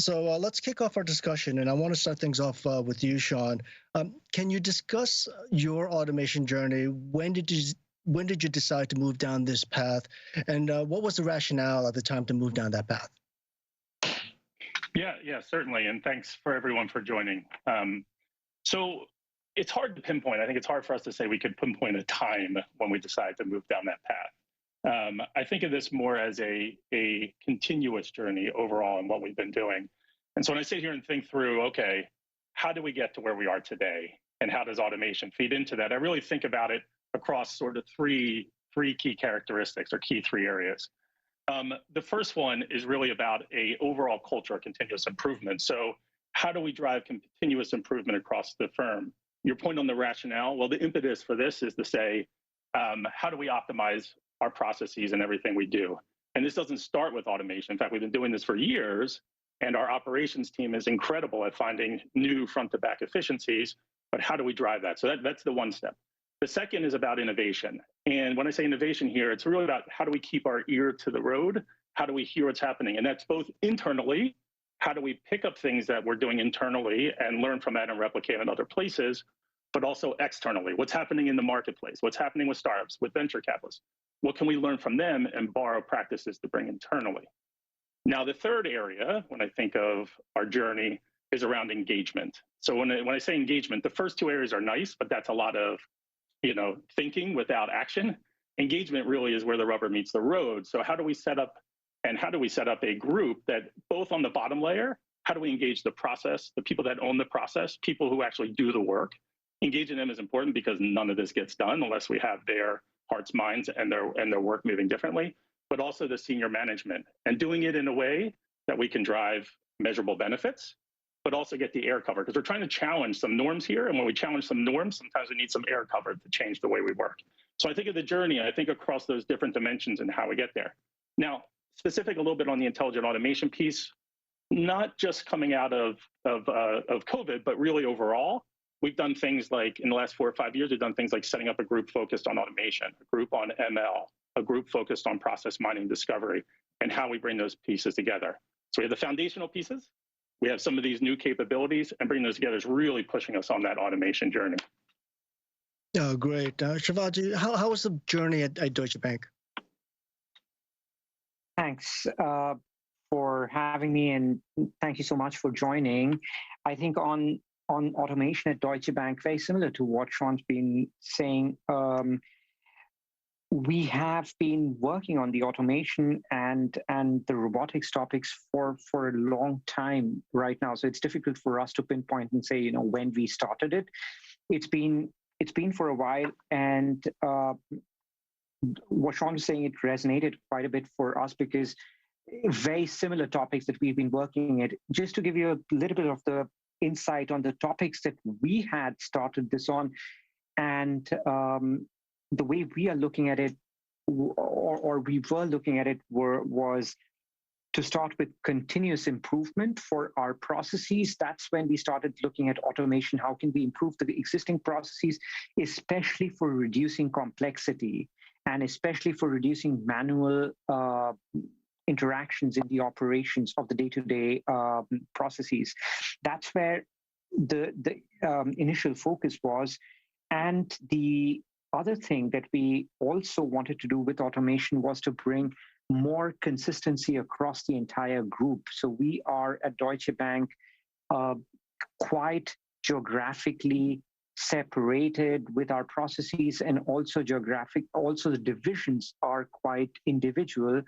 So let's kick off our discussion, and I want to start things off with you, Sean. Can you discuss your automation journey? When did you decide to move down this path, and what was the rationale at the time to move down that path? Yeah, certainly, and thanks for everyone for joining. So it's hard to pinpoint. I think it's hard for us to say we could pinpoint a time when we decide to move down that path. I think of this more as a continuous journey overall in what we've been doing. And so when I sit here and think through, okay, how do we get to where we are today, and how does automation feed into that? I really think about it across sort of three key characteristics, or key three areas. The first one is really about a overall culture of continuous improvement. So how do we drive continuous improvement across the firm? Your point on the rationale, well, the impetus for this is to say, how do we optimize our processes and everything we do? And this doesn't start with automation. In fact, we've been doing this for years, and our operations team is incredible at finding new front-to-back efficiencies, but how do we drive that? So that's the one step. The second is about innovation. And when I say innovation here, it's really about how do we keep our ear to the road? How do we hear what's happening? And that's both internally, how do we pick up things that we're doing internally and learn from that and replicate in other places, but also externally. What's happening in the marketplace? What's happening with startups, with venture capitalists? What can we learn from them and borrow practices to bring internally? Now, the third area, when I think of our journey, is around engagement. So when I say engagement, the first two areas are nice, but that's a lot of thinking without action. Engagement really is where the rubber meets the road. So how do we set up a group that both on the bottom layer, how do we engage the process, the people that own the process, people who actually do the work? Engaging them is important because none of this gets done unless we have their hearts, minds, and their work moving differently, but also the senior management, and doing it in a way that we can drive measurable benefits, but also get the air cover, because we're trying to challenge some norms here. And when we challenge some norms, sometimes we need some air cover to change the way we work. So I think of the journey, I think across those different dimensions and how we get there. Now, specific a little bit on the intelligent automation piece, not just coming out of COVID, but really overall, we've done things like, in the last 4 or 5 years, we've done things like setting up a group focused on automation, a group on ML, a group focused on process mining discovery, and how we bring those pieces together. So we have the foundational pieces, we have some of these new capabilities, and bringing those together is really pushing us on that automation journey. Oh, great. Shivaji, how was the journey at Deutsche Bank? Thanks for having me, and thank you so much for joining. I think on automation at Deutsche Bank, very similar to what Sean's been saying, we have been working on the automation and the robotics topics for a long time right now. So it's difficult for us to pinpoint and say, when we started it. It's been for a while, and what Sean was saying, it resonated quite a bit for us because very similar topics that we've been working at. Just to give you a little bit of the insight on the topics that we had started this on, and the way we are looking at it, or we were looking at it, was to start with continuous improvement for our processes. That's when we started looking at automation. How can we improve the existing processes, especially for reducing complexity and especially for reducing manual interactions in the operations of the day-to-day processes. That's where the initial focus was. And the other thing that we also wanted to do with automation was to bring more consistency across the entire group. So we are at Deutsche Bank quite geographically separated with our processes, and also also the divisions are quite individual.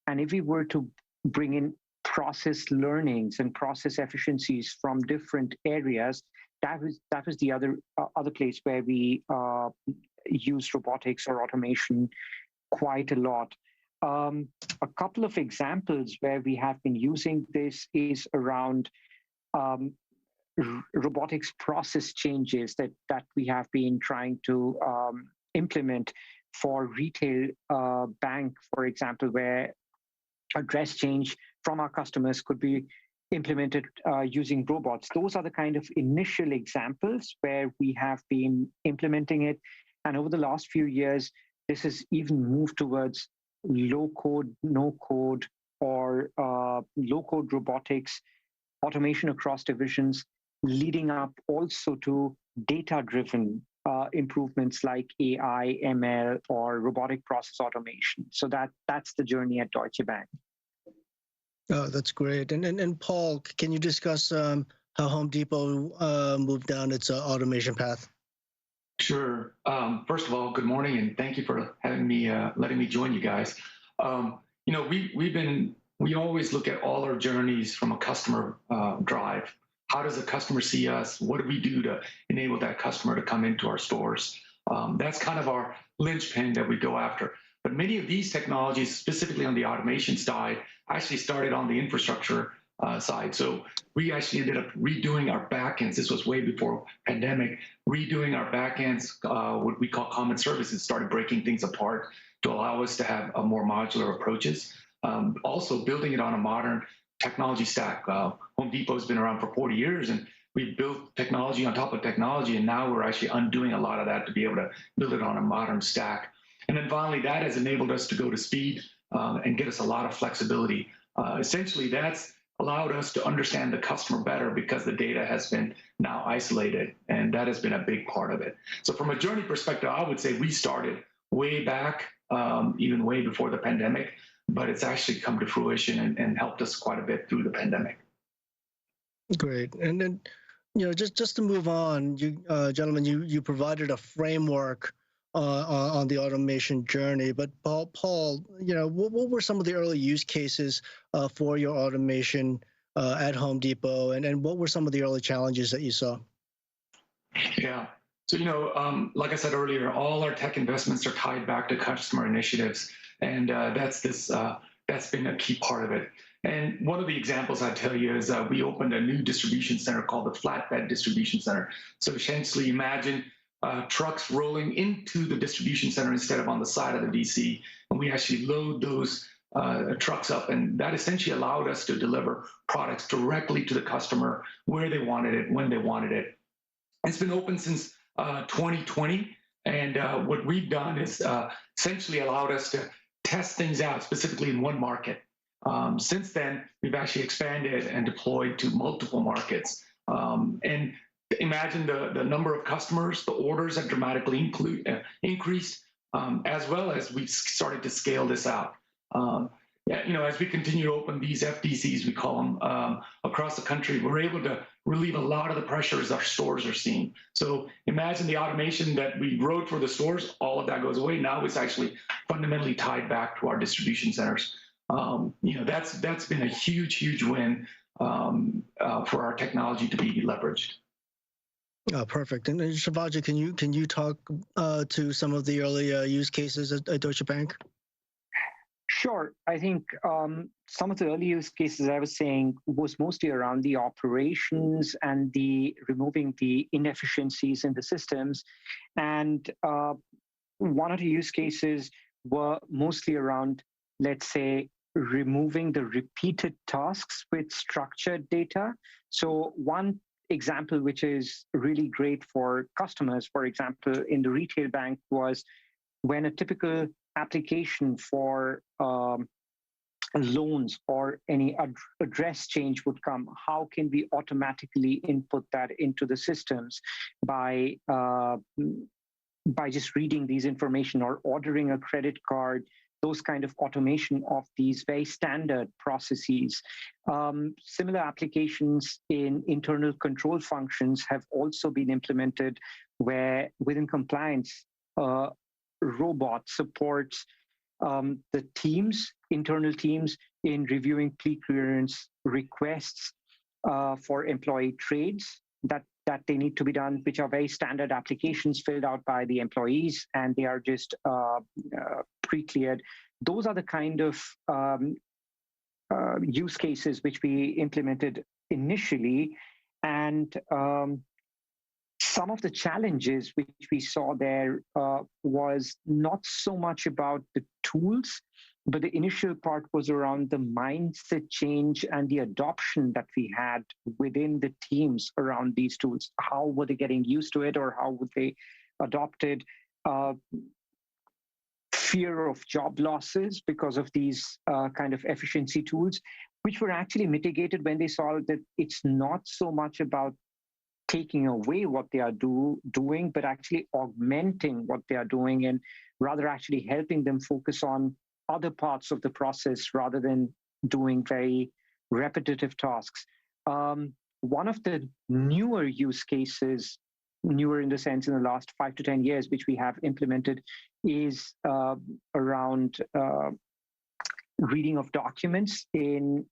And if we were to bring in process learnings and process efficiencies from different areas, that was the other place where we use robotics or automation quite a lot. A couple of examples where we have been using this is around robotics process changes that we have been trying to implement for retail bank, for example, where address change from our customers could be implemented using robots. Those are the kind of initial examples where we have been implementing it. And over the last few years, this has even moved towards low code, no code, or low code robotics, automation across divisions, leading up also to data-driven improvements like AI, ML, or robotic process automation. So that's the journey at Deutsche Bank. Oh, that's great. And Paul, can you discuss how Home Depot moved down its automation path? Sure. First of all, good morning, and thank you for having me, letting me join you guys. We always look at all our journeys from a customer drive. How does a customer see us? What do we do to enable that customer to come into our stores? That's kind of our linchpin that we go after. But many of these technologies, specifically on the automation side, actually started on the infrastructure side. So we actually ended up redoing our backends. This was way before pandemic. Redoing our backends, what we call common services, started breaking things apart to allow us to have a more modular approaches. Also building it on a modern technology stack. Home Depot has been around for 40 years, and we've built technology on top of technology, and now we're actually undoing a lot of that to be able to build it on a modern stack. And then finally, that has enabled us to go to speed and get us a lot of flexibility. Essentially, that's allowed us to understand the customer better because the data has been now isolated, and that has been a big part of it. So from a journey perspective, I would say we started way back, even way before the pandemic, but it's actually come to fruition and helped us quite a bit through the pandemic. Great. And then, just to move on, you gentlemen, you provided a framework on the automation journey. But Paul, what were some of the early use cases for your automation at Home Depot, and what were some of the early challenges that you saw? Yeah. So, like I said earlier, all our tech investments are tied back to customer initiatives, and that's been a key part of it. And one of the examples I tell you is we opened a new distribution center called the Flatbed Distribution Center. So essentially, imagine trucks rolling into the distribution center instead of on the side of the DC, and we actually load those trucks up, and that essentially allowed us to deliver products directly to the customer where they wanted it, when they wanted it. It's been open since 2020, and what we've done is essentially allowed us to test things out specifically in one market. Since then, we've actually expanded and deployed to multiple markets. And imagine the number of customers, the orders have dramatically increased, as well as we've started to scale this out. As we continue to open these FDCs, we call them, across the country, we're able to relieve a lot of the pressures our stores are seeing. So imagine the automation that we wrote for the stores, all of that goes away. Now it's actually fundamentally tied back to our distribution centers. That's been a huge win for our technology to be leveraged. Oh, perfect. And Shivaji, can you talk to some of the early use cases at Deutsche Bank? Sure. I think some of the early use cases I was saying was mostly around the operations and the removing the inefficiencies in the systems. And one or two use cases were mostly around, let's say, removing the repeated tasks with structured data. So one example, which is really great for customers, for example, in the retail bank, was when a typical application for loans or any address change would come, how can we automatically input that into the systems by just reading these information or ordering a credit card, those kind of automation of these very standard processes. Similar applications in internal control functions have also been implemented where within compliance, robot supports the teams, internal teams, in reviewing pre-clearance requests for employee trades that they need to be done, which are very standard applications filled out by the employees, and they are just pre-cleared. Those are the kind of use cases which we implemented initially, and some of the challenges which we saw there was not so much about the tools, but the initial part was around the mindset change and the adoption that we had within the teams around these tools. How were they getting used to it, or how would they adopt it? Fear of job losses because of these kind of efficiency tools. which were actually mitigated when they saw that it's not so much about taking away what they are doing, but actually augmenting what they are doing, and rather actually helping them focus on other parts of the process rather than doing very repetitive tasks. One of the newer use cases, newer in the sense in the last 5 to 10 years, which we have implemented, is around reading of documents in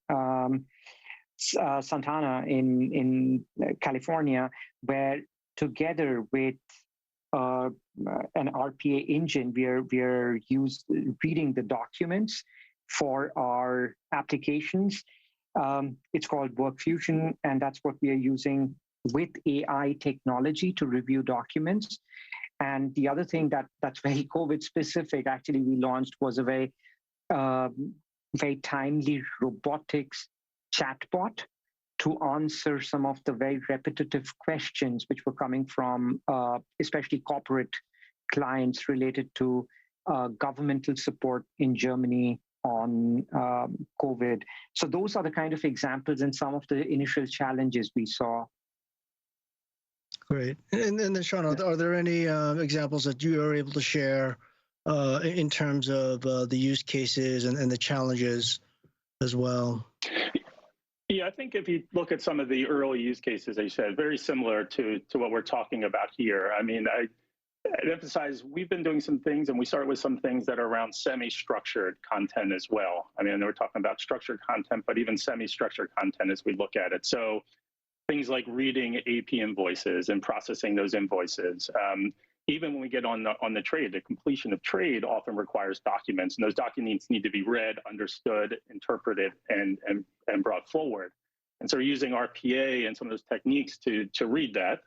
Santana in California, where together with an RPA engine, we are reading the documents for our applications. It's called WorkFusion, and that's what we are using with AI technology to review documents. And the other thing that's very COVID specific, actually, we launched was a very timely robotics chatbot to answer some of the very repetitive questions which were coming from especially corporate clients related to governmental support in Germany on COVID. So those are the kind of examples and some of the initial challenges we saw. Great. And then, Sean, are there any examples that you are able to share in terms of the use cases and the challenges as well? Yeah, I think if you look at some of the early use cases, as you said, very similar to what we're talking about here. I mean, I'd emphasize we've been doing some things, and we start with some things that are around semi-structured content as well. I mean, I know we're talking about structured content, but even semi-structured content as we look at it. So things like reading AP invoices and processing those invoices. Even when we get on the trade, the completion of trade often requires documents, and those documents need to be read, understood, interpreted, and brought forward. And so we're using RPA and some of those techniques to read that.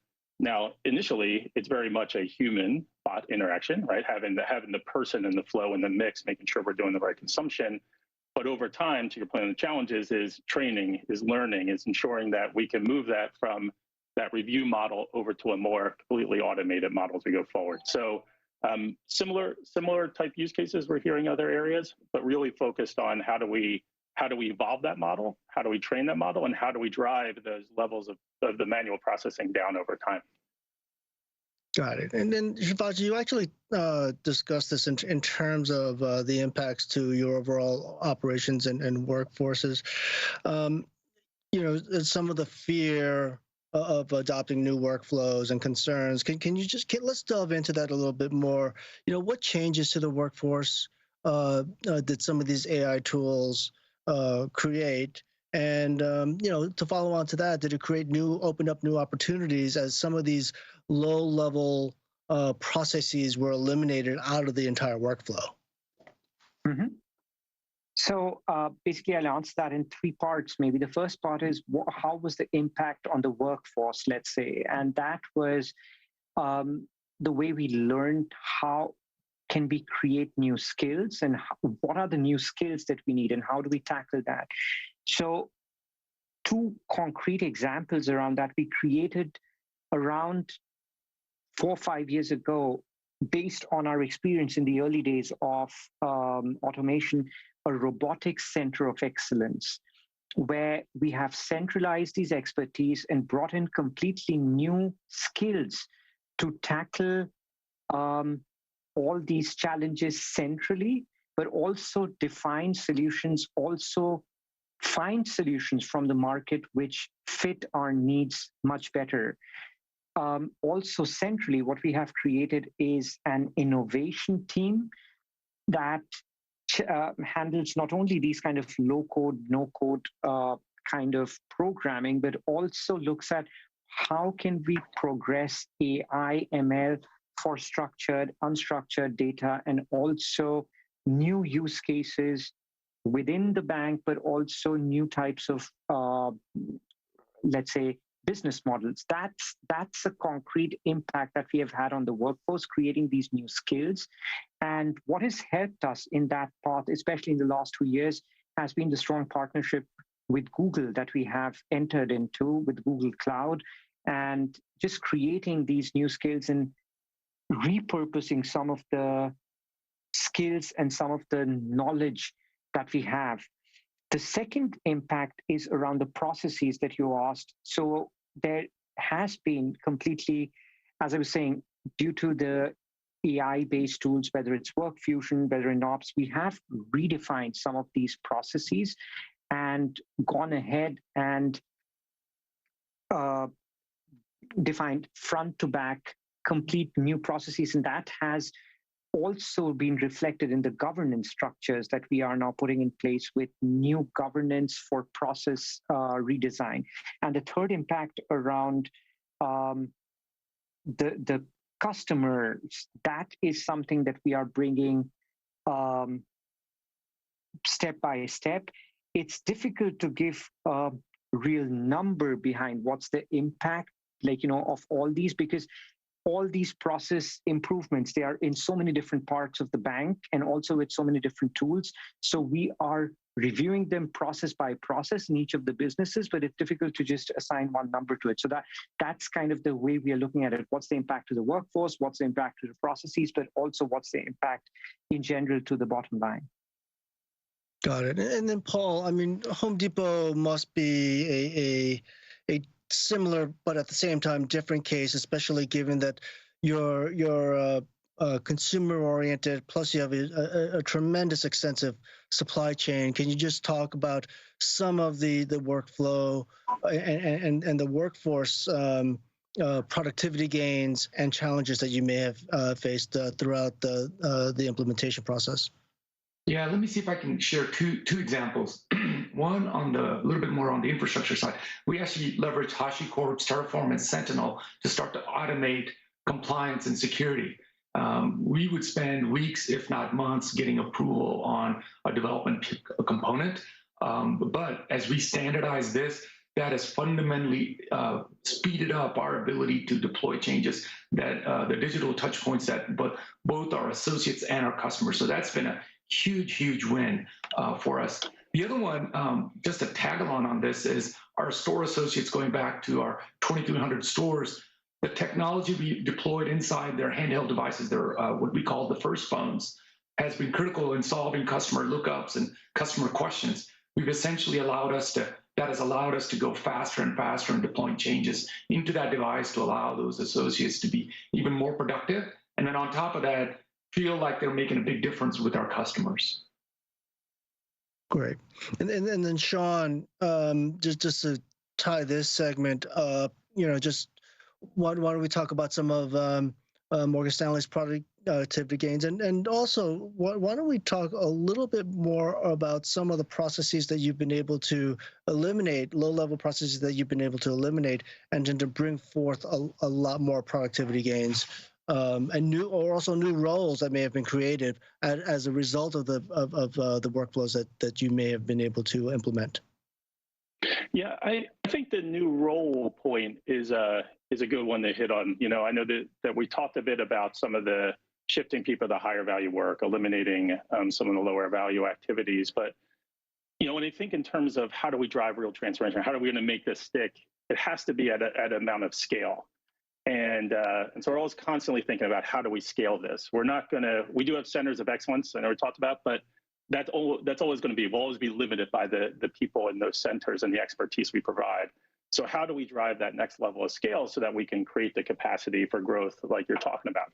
Now, initially, it's very much a human bot interaction, right? Having the person in the flow and the mix, making sure we're doing the right consumption. But over time, to your point, the challenges is training, is learning, is ensuring that we can move that from that review model over to a more completely automated model as we go forward. So similar type use cases we're hearing in other areas, but really focused on how do we evolve that model, how do we train that model, and how do we drive those levels of the manual processing down over time. Got it. And then, Shivaji, you actually discussed this in terms of the impacts to your overall operations and workforces. You know, some of the fear of adopting new workflows and concerns. Can you let's delve into that a little bit more? You know, what changes to the workforce did some of these AI tools create? And you know, to follow on to that, did it open up new opportunities as some of these low-level processes were eliminated out of the entire workflow? Mm-hmm. So basically, I'll answer that in 3 parts. Maybe the first part is how was the impact on the workforce, let's say, and that was the way we learned how can we create new skills and what are the new skills that we need and how do we tackle that. So 2 concrete examples around that we created around 4 or 5 years ago, based on our experience in the early days of automation, a robotics center of excellence, where we have centralized these expertise and brought in completely new skills to tackle all these challenges centrally, but also define solutions, also find solutions from the market which fit our needs much better. Also centrally, what we have created is an innovation team that handles not only these kind of low-code, no-code kind of programming, but also looks at how can we progress AI, ML for structured, unstructured data, and also new use cases within the bank, but also new types of, let's say, business models. That's a concrete impact that we have had on the workforce, creating these new skills. And what has helped us in that path, especially in the last 2 years, has been the strong partnership with Google that we have entered into with Google Cloud, and just creating these new skills and repurposing some of the skills and some of the knowledge that we have. The second impact is around the processes that you asked. So there has been completely, as I was saying, due to the AI-based tools, whether it's Work Fusion, whether in Ops, we have redefined some of these processes and gone ahead and defined front to back complete new processes. And that has also been reflected in the governance structures that we are now putting in place with new governance for process redesign. And the third impact around the customers, that is something that we are bringing step by step. It's difficult to give a real number behind what's the impact, of all these, because all these process improvements, they are in so many different parts of the bank and also with so many different tools. So we are reviewing them process by process in each of the businesses, but it's difficult to just assign one number to it. So that's kind of the way we are looking at it. What's the impact to the workforce? What's the impact to the processes? But also what's the impact in general to the bottom line? Got it. And then Paul, I mean, Home Depot must be a similar, but at the same time, different case, especially given that you're consumer-oriented, plus you have a tremendous extensive supply chain. Can you just talk about some of the workflow and the workforce productivity gains and challenges that you may have faced throughout the implementation process? Yeah, let me see if I can share two examples. One on a little bit more on the infrastructure side. We actually leverage HashiCorp's Terraform and Sentinel to start to automate compliance and security. We would spend weeks, if not months, getting approval on a development component. But as we standardize this, that has fundamentally speeded up our ability to deploy changes, that the digital touch points that both our associates and our customers. So that's been a huge win for us. The other one, just a tag along on this, is our store associates going back to our 2,300 stores. The technology we deployed inside their handheld devices, their what we call the first phones, has been critical in solving customer lookups and customer questions. We've essentially that has allowed us to go faster and faster in deploying changes into that device to allow those associates to be even more productive. And then on top of that, feel like they're making a big difference with our customers. Great. And then Sean, just to tie this segment up, just why don't we talk about some of Morgan Stanley's productivity gains, and also why don't we talk a little bit more about some of the processes that you've been able to eliminate, low-level processes that you've been able to eliminate, and then to bring forth a lot more productivity gains. And new roles that may have been created as a result of the workflows that you may have been able to implement. Yeah, I think the new role point is a good one to hit on. I know that we talked a bit about some of the shifting people to higher value work, eliminating some of the lower value activities. But when I think in terms of how do we drive real transformation, how are we going to make this stick? It has to be at an amount of scale. And so we're always constantly thinking about how do we scale this. We do have centers of excellence, I know we talked about, but that's always going to be, we'll always be limited by the people in those centers and the expertise we provide. So how do we drive that next level of scale so that we can create the capacity for growth like you're talking about?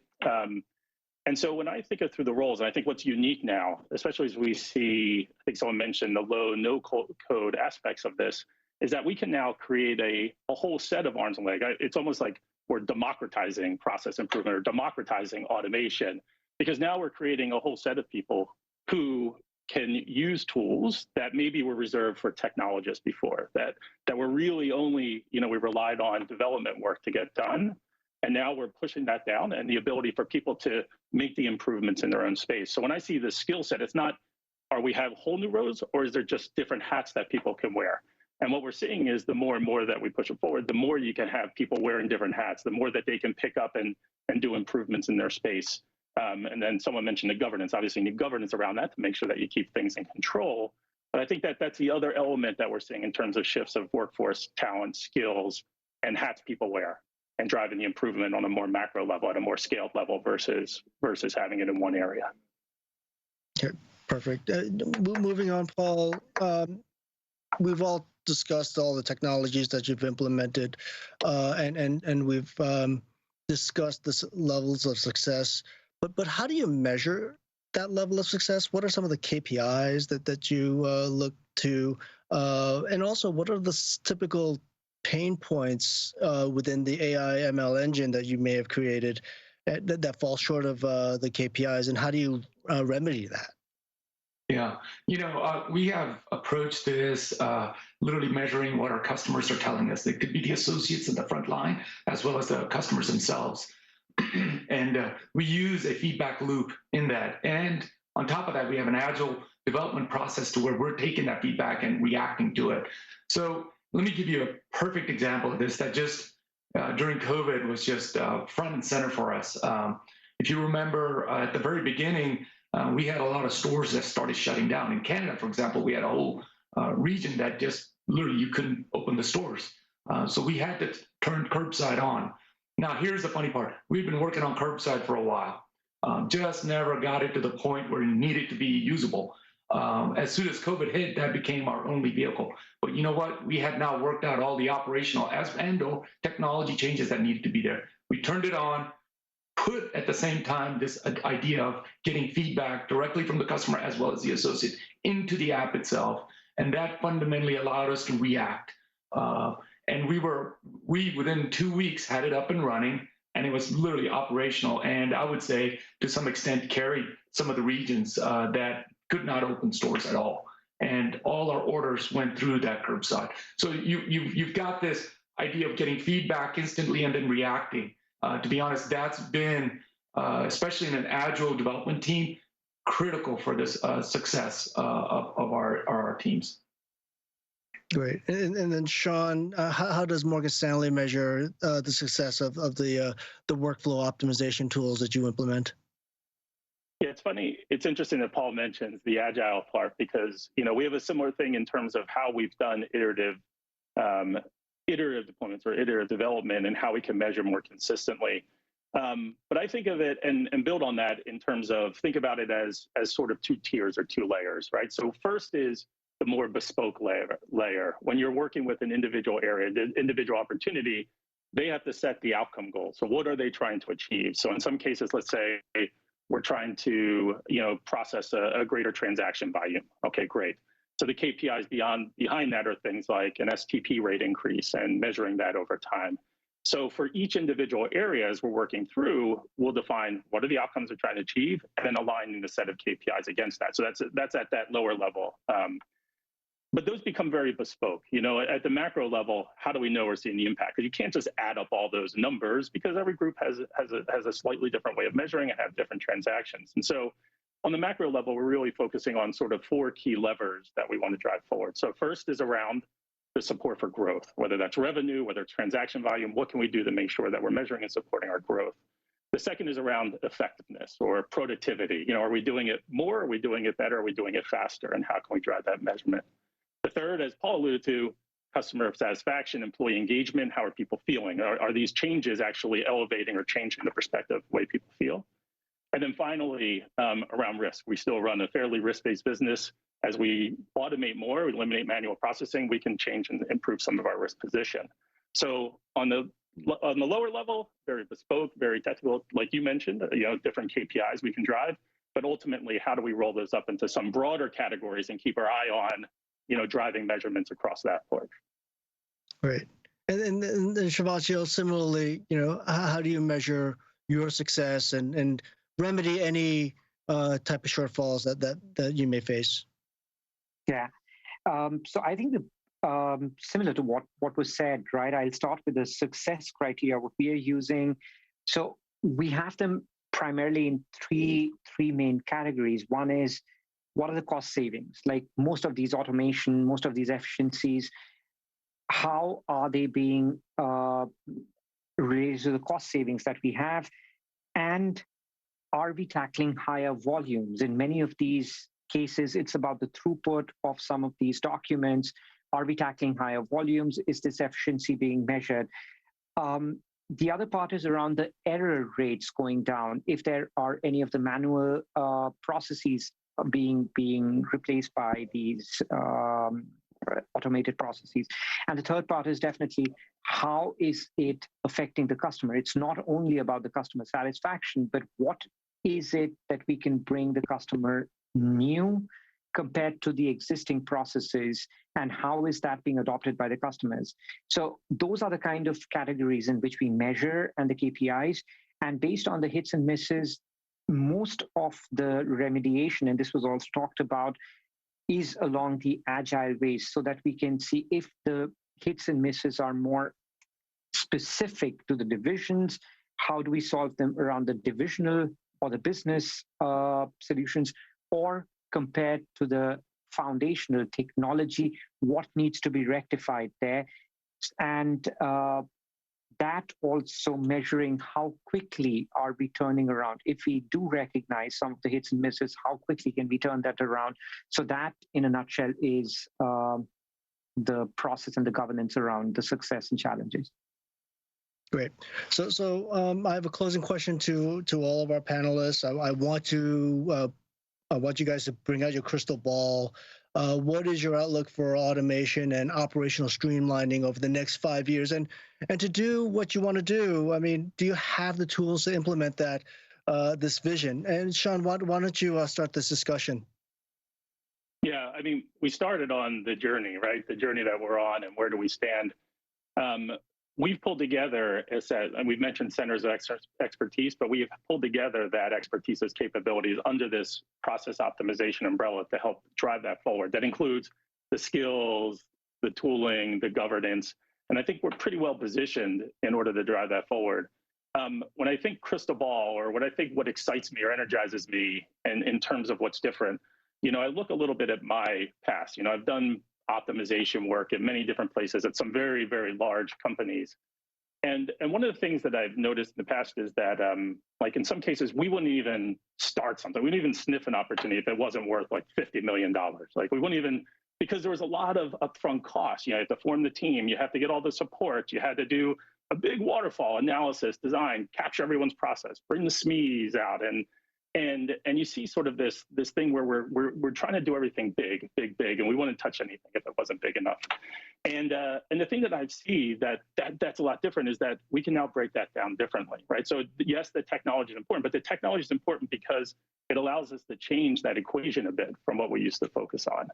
And so when I think of through the roles, and I think what's unique now, especially as we see, I think someone mentioned the low, no code aspects of this, is that we can now create a whole set of arms and legs. It's almost like we're democratizing process improvement or democratizing automation, because now we're creating a whole set of people who can use tools that maybe were reserved for technologists before, that were really only, we relied on development work to get done. And now we're pushing that down, and the ability for people to make the improvements in their own space. So when I see the skill set, it's not, are we have whole new roles, or is there just different hats that people can wear? And what we're seeing is the more and more that we push it forward, the more you can have people wearing different hats, the more that they can pick up and do improvements in their space. And then someone mentioned the governance. Obviously, you need governance around that to make sure that you keep things in control. But I think that's the other element that we're seeing in terms of shifts of workforce, talent, skills, and hats people wear, and driving the improvement on a more macro level, at a more scaled level versus having it in one area. Okay. Perfect. Moving on, Paul. We've all discussed all the technologies that you've implemented, and we've discussed the levels of success. But how do you measure that level of success? What are some of the KPIs that you look to, and also what are the typical pain points within the AI ML engine that you may have created that fall short of the KPIs, and how do you remedy that? Yeah, we have approached this literally measuring what our customers are telling us. They could be the associates in the front line as well as the customers themselves. And we use a feedback loop in that. And on top of that, we have an agile development process to where we're taking that feedback and reacting to it. So let me give you a perfect example of this that just during COVID was just front and center for us. If you remember at the very beginning, we had a lot of stores that started shutting down. In Canada, for example, we had a whole region that just literally you couldn't open the stores. So we had to turn curbside on. Now, here's the funny part. We've been working on curbside for a while. Just never got it to the point where it needed to be usable. As soon as COVID hit, that became our only vehicle. But you know what? We had now worked out all the operational and/or technology changes that needed to be there. We turned it on, put at the same time this idea of getting feedback directly from the customer as well as the associate into the app itself. And that fundamentally allowed us to react. And we within 2 weeks had it up and running, and it was literally operational. And I would say to some extent carried some of the regions that could not open stores at all. And all our orders went through that curbside. So you've got this idea of getting feedback instantly and then reacting. To be honest, that's been, especially in an agile development team, critical for this success of our teams. Great. And then Sean, how does Morgan Stanley measure the success of the workflow optimization tools that you implement? Yeah, it's funny. It's interesting that Paul mentions the agile part because we have a similar thing in terms of how we've done iterative deployments or iterative development and how we can measure more consistently. But I think of it and build on that in terms of think about it as sort of 2 tiers or 2 layers, right? So first is the more bespoke layer. When you're working with an individual area, the individual opportunity, they have to set the outcome goal. So what are they trying to achieve? So in some cases, let's say we're trying to process a greater transaction volume. Okay, great. So the KPIs behind that are things like an STP rate increase and measuring that over time. So for each individual areas we're working through, we'll define what are the outcomes we're trying to achieve and then aligning the set of KPIs against that. So that's at that lower level. But those become very bespoke. At the macro level, how do we know we're seeing the impact? Because you can't just add up all those numbers because every group has a slightly different way of measuring and have different transactions. And so on the macro level, we're really focusing on sort of 4 key levers that we want to drive forward. So first is around the support for growth, whether that's revenue, whether it's transaction volume, what can we do to make sure that we're measuring and supporting our growth? The second is around effectiveness or productivity. Are we doing it more? Are we doing it better? Are we doing it faster? And how can we drive that measurement? The third, as Paul alluded to, customer satisfaction, employee engagement, how are people feeling? Are these changes actually elevating or changing the perspective, the way people feel? And then finally, around risk. We still run a fairly risk-based business. As we automate more, we eliminate manual processing, we can change and improve some of our risk position. So on the lower level, very bespoke, very technical, like you mentioned, different KPIs we can drive. But ultimately, how do we roll those up into some broader categories and keep our eye on driving measurements across that part? Right. And Shivaji, similarly, how do you measure your success and remedy any type of shortfalls that you may face? Yeah. So I think similar to what was said, right? I'll start with the success criteria, what we are using. So we have them primarily in three main categories. One is, what are the cost savings? Like most of these automation, most of these efficiencies, how are they being related to the cost savings that we have? And are we tackling higher volumes? In many of these cases, it's about the throughput of some of these documents. Are we tackling higher volumes? Is this efficiency being measured? The other part is around the error rates going down. If there are any of the manual processes being replaced by these automated processes. And the third part is definitely how is it affecting the customer? It's not only about the customer satisfaction, but what is it that we can bring the customer new compared to the existing processes, and how is that being adopted by the customers? So those are the kind of categories in which we measure and the KPIs. And based on the hits and misses, most of the remediation, and this was also talked about, is along the agile ways, so that we can see if the hits and misses are more specific to the divisions, how do we solve them around the divisional or the business solutions, or compared to the foundational technology, what needs to be rectified there. And that also measuring how quickly are we turning around. If we do recognize some of the hits and misses, how quickly can we turn that around? So that, in a nutshell, is the process and the governance around the success and challenges. Great. So I have a closing question to all of our panelists. I want you guys to bring out your crystal ball. What is your outlook for automation and operational streamlining over the next 5 years? And to do what you want to do, I mean, do you have the tools to implement that, this vision? And Sean, why don't you start this discussion? Yeah, I mean, we started on the journey, right? The journey that we're on, and where do we stand? We've pulled together, as said, and we've mentioned centers of expertise, but we have pulled together that expertise as capabilities under this process optimization umbrella to help drive that forward. That includes the skills, the tooling, the governance, and I think we're pretty well positioned in order to drive that forward. When I think crystal ball, or what excites me or energizes me, and in terms of what's different, I look a little bit at my past. I've done optimization work at many different places at some very, very large companies. And one of the things that I've noticed in the past is that, like in some cases, we wouldn't even start something. We wouldn't even sniff an opportunity if it wasn't worth like $50 million. Like we wouldn't even, because there was a lot of upfront costs. You have to form the team. You have to get all the support. You had to do a big waterfall analysis, design, capture everyone's process, bring the SMEs out, and you see sort of this thing where we're trying to do everything big, and we wouldn't touch anything if it wasn't big enough. And the thing that I see that's a lot different is that we can now break that down differently, right? So yes, the technology is important, but the technology is important because it allows us to change that equation a bit from what we used to focus on,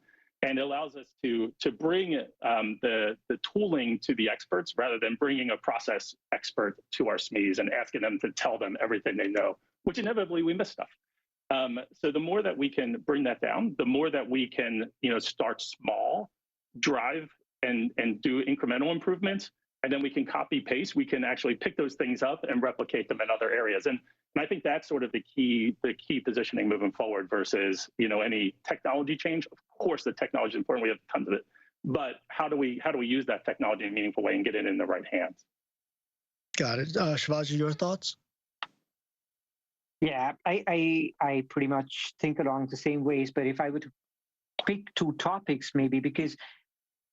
and it allows us to bring the tooling to the experts rather than bringing a process expert to our SMEs and asking them to tell them everything they know, which inevitably we miss stuff. So the more that we can bring that down, the more that we can, start small, drive and do incremental improvements, and then we can copy paste. We can actually pick those things up and replicate them in other areas. And I think that's sort of the key positioning moving forward versus, any technology change. Of course, the technology is important. We have tons of it, but how do we use that technology in a meaningful way and get it in the right hands? Got it. Shivaji, your thoughts? Yeah, I pretty much think along the same ways, but if I were to pick two topics, maybe, because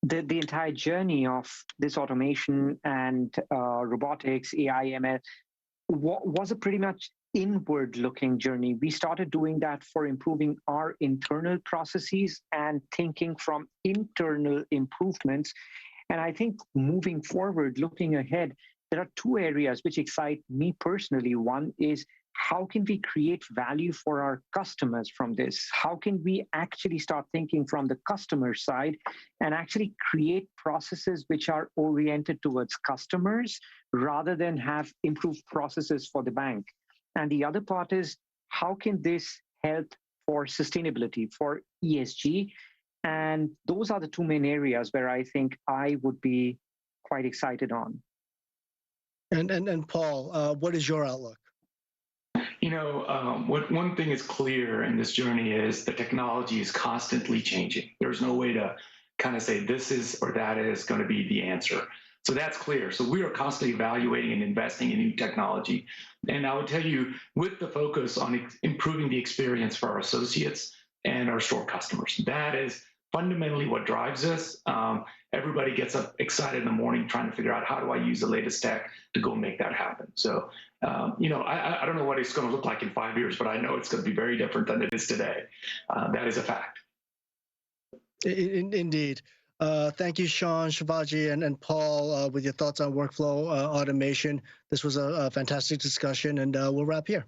the entire journey of this automation and robotics, AI, ML was a pretty much inward-looking journey. We started doing that for improving our internal processes and thinking from internal improvements. And I think moving forward, looking ahead, there are two areas which excite me personally. One is, how can we create value for our customers from this? How can we actually start thinking from the customer side and actually create processes which are oriented towards customers rather than have improved processes for the bank? And the other part is, how can this help for sustainability, for ESG? And those are the two main areas where I think I would be quite excited on. And Paul, what is your outlook? One thing is clear in this journey is the technology is constantly changing. There's no way to kind of say this is or that is going to be the answer. So that's clear. So we are constantly evaluating and investing in new technology. And I would tell you, with the focus on improving the experience for our associates and our store customers, that is fundamentally what drives us. Everybody gets up excited in the morning trying to figure out how do I use the latest tech to go make that happen. So, I don't know what it's going to look like in 5 years, but I know it's going to be very different than it is today. That is a fact. Indeed. Thank you, Sean, Shivaji, and Paul, with your thoughts on workflow automation. This was a fantastic discussion, and we'll wrap here.